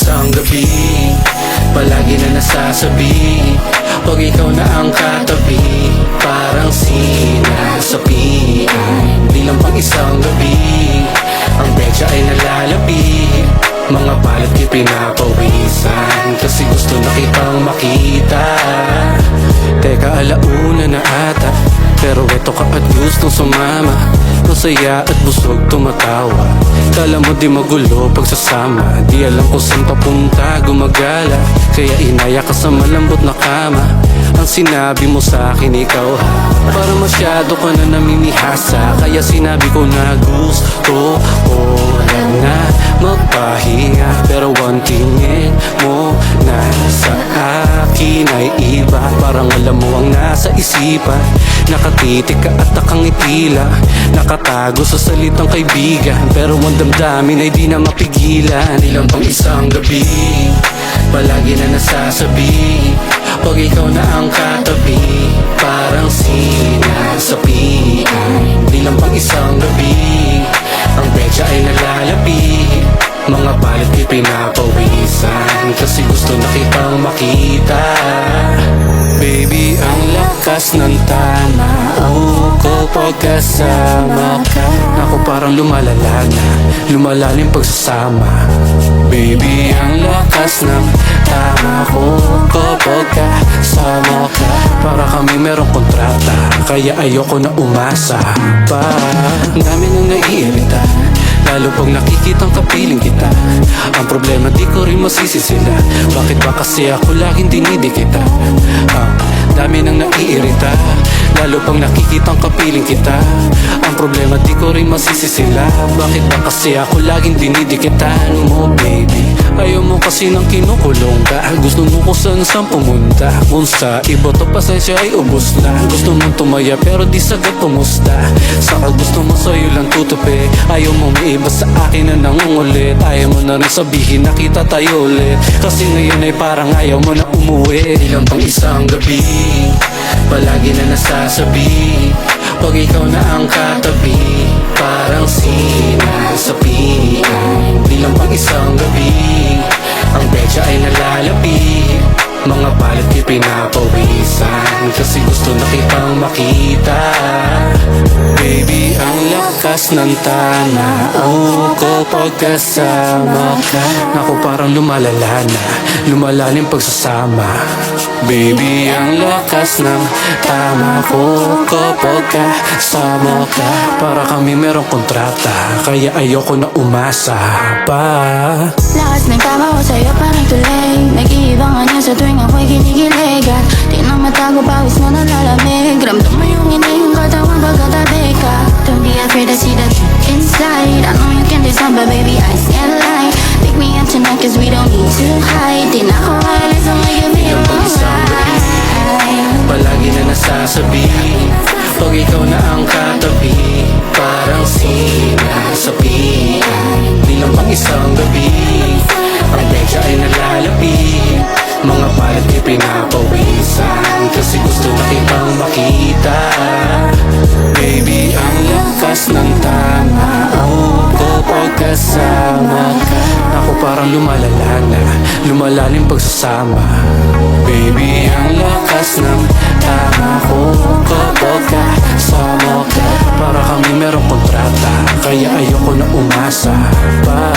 isang gabi, palagi na nasasabi, pag ikaw na ang katabi, parang sinasapian. Di lang pang isang gabi, ang betya ay nalalabi, mga balat ko'y pinapawisan, kasi gusto na kitang makita. Teka, alauna na ata, pero eto ka at gustong sumama. Masaya at busog tumatawa, kala mo di magulo pagsasama. Di alam kung saan papunta gumagala, kaya inaya ka sa malambot na kama. Ang sinabi mo sa akin ikaw ha, para masyado ka na namimihasa, kaya sinabi ko na gusto ko lang na magpahinga. Pero one tingin mo na sa akin ay iba, parang alam mo ang nasa isipan. Nakatitig ka at nakangiti lang, nakatago sa salitang kaibigan, pero ang damdamin ay di na mapigilan. Di lang pang isang gabi, palagi na nasasabi, pag ikaw na ang katabi, parang sinasapian. Di lang pang isang gabi, ang betya ay nalalabi, mga balat ko'y pinapawisan, kasi gusto na kitang makita. Baby, ang lakas ng tanaw ko pagkasama ka. Ako parang lumalala na, lumalalim pagsasama. Baby, ang lakas ng tama ko kapag kasama ka. Para kami merong kontrata, kaya ayoko na umasa pa. Ang dami nang naiirita, lalo pag nakikitang kapiling kita. Ang problema di ko rin masisisila, bakit ba kasi ako laging dinidikita? Dami nang naiirita, lalo pag nakikitang kapiling kita. Ang problema di ko rin masisisila, bakit ba kasi ako laging dinidikitan mo baby? Ayaw mo kasi nang kinukulong ka, gusto mo kung saan pumunta. Kung sa iba to pasensya ay ubos na, gusto mong tumaya pero di sagad pumusta. Saka gusto mo sa'yo lang tutupi, ayaw mo may iba sa akin na nangungulit. Ayaw mo na rin sabihin nakita tayo ulit, kasi ngayon ay parang ayaw mo na umuwi. Di lang pang isang gabi, palagi na nasasabi, pag ikaw na ang katabi, parang sinasapian. Di lang pang isang gabi, ang betya ay nalalabi, mga balat ko'y pinapawisan, kasi gusto na kitang makita. Baby, ang lakas ng tanaw ko pagkasama ka. Ako parang lumalala na, lumalalim pagsasama. Baby, ang lakas ng tama ko kapag kasama ka. Para kami merong kontrata, kaya ayoko na umasa pa. Lakas ng tama ko sa'yo parang tulay, nag-iibangan niya sa tuwing ako'y kinikilig. At di na matago, pawis na nalalamig, ramdam mo yung inayong katawan pagkatabi ka. Don't be afraid to see the truth inside, I know you can decide but baby I can't lie. Pick me up tonight cause we don't need to hide. Di na ako alis, so make it feel alright. Palagi na nasasabi, pag ikaw na ang katabi, parang sinasapian. Di lang pang isang gabi, ang betya ay nalalabi, mga balat ko'y pinapawisan, kasi gusto na kitang makita. Baby, ang lakas ng tanaw ko pagkasama ka. Ako parang lumalala na, lumalalim pagsasama. Baby, ang lakas ng tama ko kapag kasama ka. Para kami merong kontrata, kaya ayoko na umasa pa.